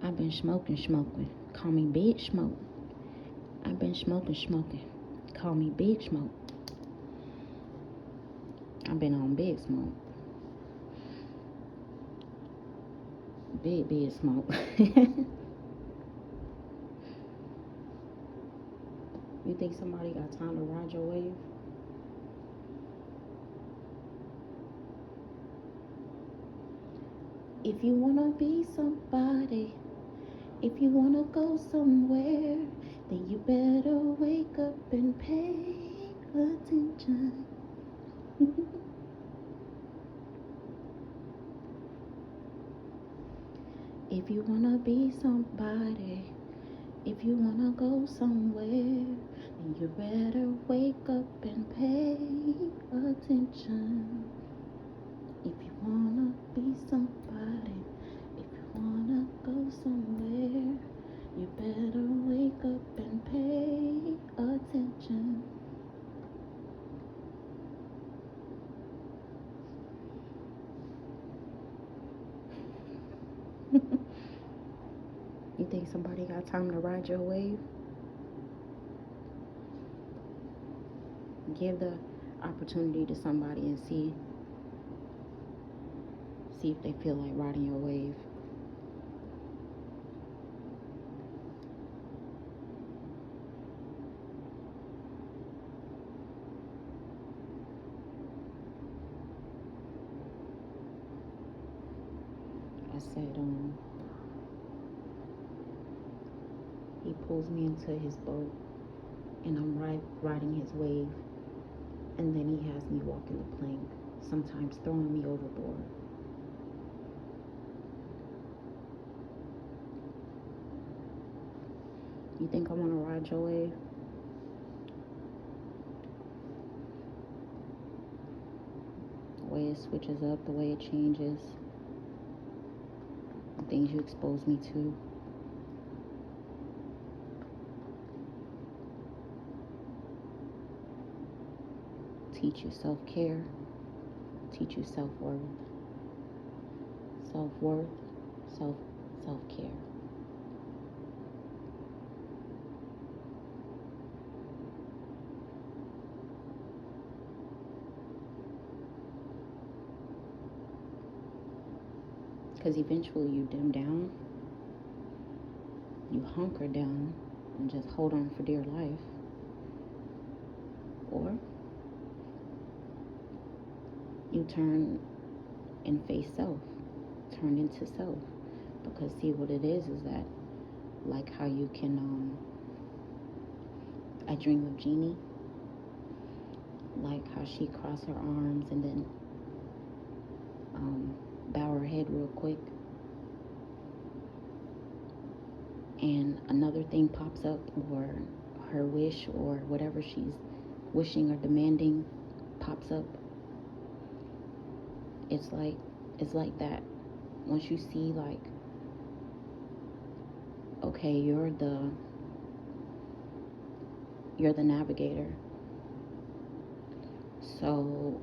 I've been smoking. Call me Big Smoke. I've been smoking. Call me Big Smoke. I've been on Big Smoke. Big Smoke. You think somebody got time to ride your wave? If you wanna be somebody, if you wanna go somewhere, then you better wake up and pay attention. If you wanna be somebody, if you wanna go somewhere, then you better wake up and pay attention. If you wanna be somebody, if you wanna go somewhere, you better wake up and pay attention. You think somebody got time to ride your wave? Give the opportunity to somebody and see if they feel like riding your wave. I said, he pulls me into his boat and I'm riding his wave, and then he has me walking the plank, sometimes throwing me overboard. You think I want to ride your wave? The way it switches up, the way it changes, the things you expose me to. Teach you self-care, teach you self-worth. Self-worth, self-care. Because eventually you dim down, you hunker down and just hold on for dear life. Or you turn and face self, turn into self. Because see, what it is that, like how you can, I dream of Jeannie, like how she crossed her arms and then bow her head real quick, and another thing pops up, or her wish or whatever she's wishing or demanding pops up. It's like that. Once you see, like, okay, you're the navigator, so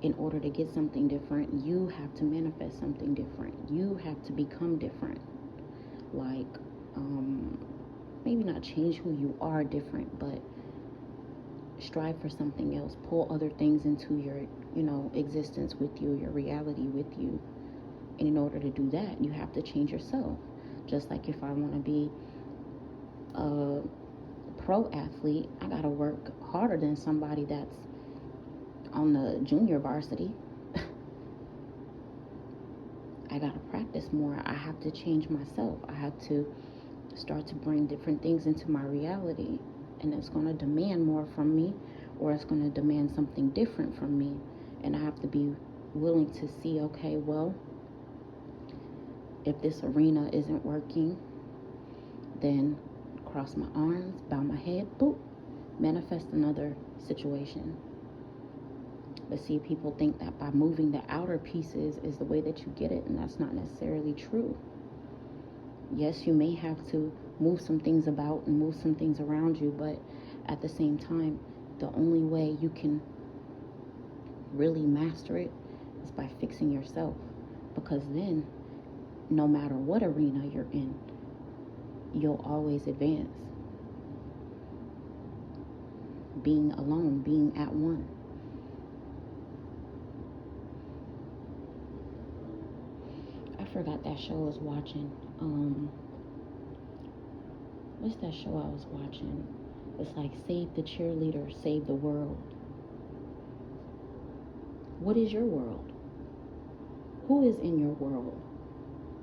in order to get something different, you have to manifest something different. You have to become different. Like, maybe not change who you are different, but strive for something else. Pull other things into your, existence with you, your reality with you. And in order to do that, you have to change yourself. Just like if I want to be a pro athlete, I got to work harder than somebody that's on the junior varsity. I got to practice more. I have to change myself. I have to start to bring different things into my reality. And it's going to demand more from me, or it's going to demand something different from me. And I have to be willing to see, okay, well, if this arena isn't working, then cross my arms, bow my head, boop, manifest another situation. But see, people think that by moving the outer pieces is the way that you get it, and that's not necessarily true. Yes, you may have to move some things about and move some things around you, but at the same time, the only way you can really master it is by fixing yourself. Because then no matter what arena you're in, you'll always advance. Being alone, being at one. I forgot that show I was watching. What's that show I was watching? It's like Save the Cheerleader, Save the World. What is your world? Who is in your world?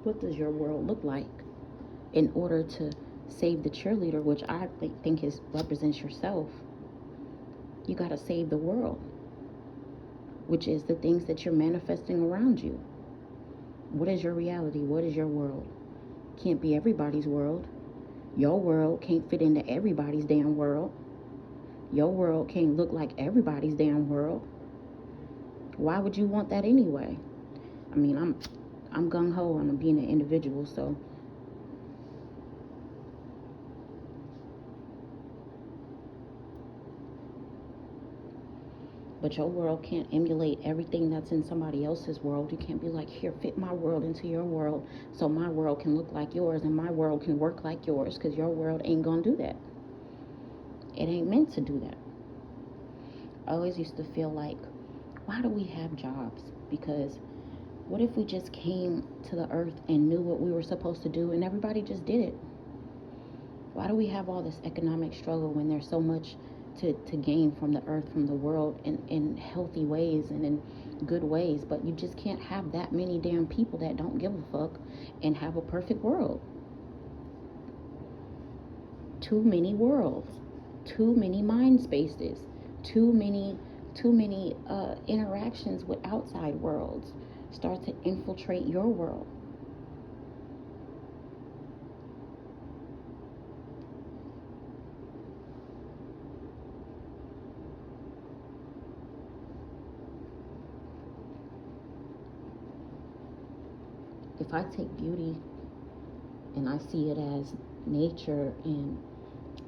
What does your world look like? In order to save the cheerleader, which I think is represents yourself, you got to save the world, which is the things that you're manifesting around you. What is your reality? What is your world? Can't be everybody's world. Your world can't fit into everybody's damn world. Your world can't look like everybody's damn world. Why would you want that anyway? I mean, I'm gung-ho on being an individual, so but your world can't emulate everything that's in somebody else's world. You can't be like, here, fit my world into your world so my world can look like yours and my world can work like yours, because your world ain't gonna do that. It ain't meant to do that. I always used to feel like, why do we have jobs? Because what if we just came to the earth and knew what we were supposed to do and everybody just did it? Why do we have all this economic struggle when there's so much to gain from the earth, from the world, in healthy ways and in good ways? But you just can't have that many damn people that don't give a fuck and have a perfect world. Too many worlds, too many mind spaces, too many interactions with outside worlds start to infiltrate your world. If I take beauty and I see it as nature and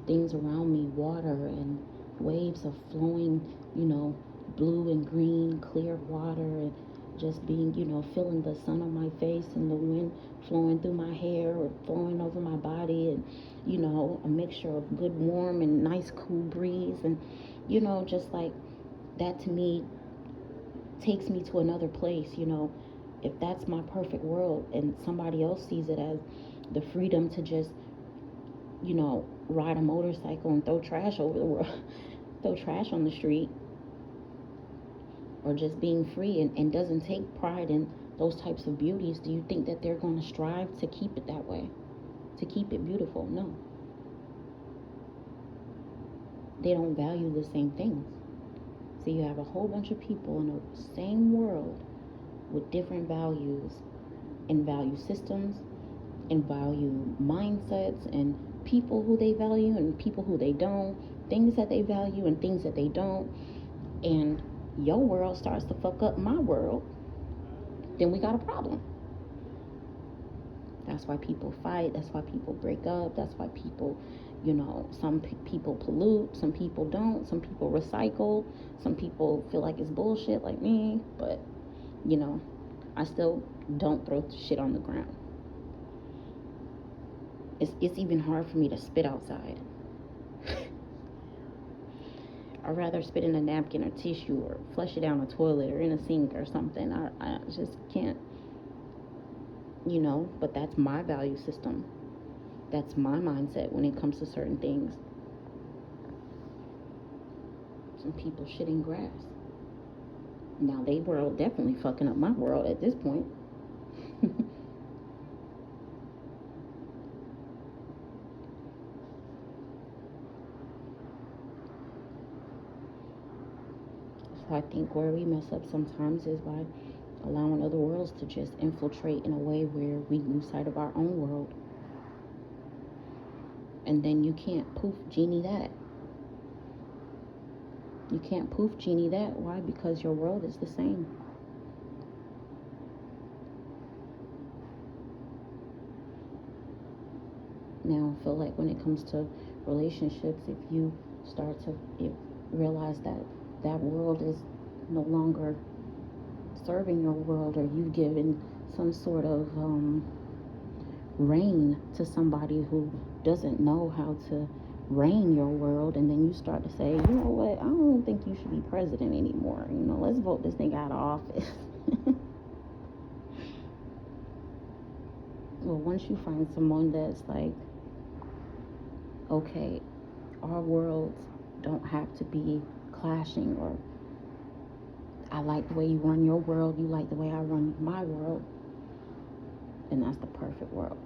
things around me, water and waves of flowing, blue and green, clear water, and just being, feeling the sun on my face and the wind flowing through my hair or flowing over my body, and, a mixture of good, warm, and nice, cool breeze. And, just like that to me takes me to another place. If that's my perfect world and somebody else sees it as the freedom to just ride a motorcycle and throw trash over the world, throw trash on the street, or just being free and doesn't take pride in those types of beauties, do you think that they're going to strive to keep it that way, to keep it beautiful? No. They don't value the same things. So you have a whole bunch of people in the same world with different values and value systems and value mindsets, and people who they value and people who they don't, things that they value and things that they don't. And your world starts to fuck up my world, then we got a problem. That's why people fight. That's why people break up. That's why people, some people pollute, some people don't, some people recycle, some people feel like it's bullshit like me. But, I still don't throw shit on the ground. It's even hard for me to spit outside. I'd rather spit in a napkin or tissue or flush it down a toilet or in a sink or something. I just can't, but that's my value system. That's my mindset when it comes to certain things. Some people shitting grass. Now they world definitely fucking up my world at this point. So I think where we mess up sometimes is by allowing other worlds to just infiltrate in a way where we lose sight of our own world. And then you can't poof genie that. You can't poof genie that. Why? Because your world is the same. Now, I feel like when it comes to relationships, if you start to realize that that world is no longer serving your world, or you've given some sort of reign to somebody who doesn't know how to reign your world, and then you start to say, you know what, I don't think you should be president anymore. Let's vote this thing out of office. Well, once you find someone that's like, okay, our worlds don't have to be clashing, or I like the way you run your world, you like the way I run my world, and that's the perfect world.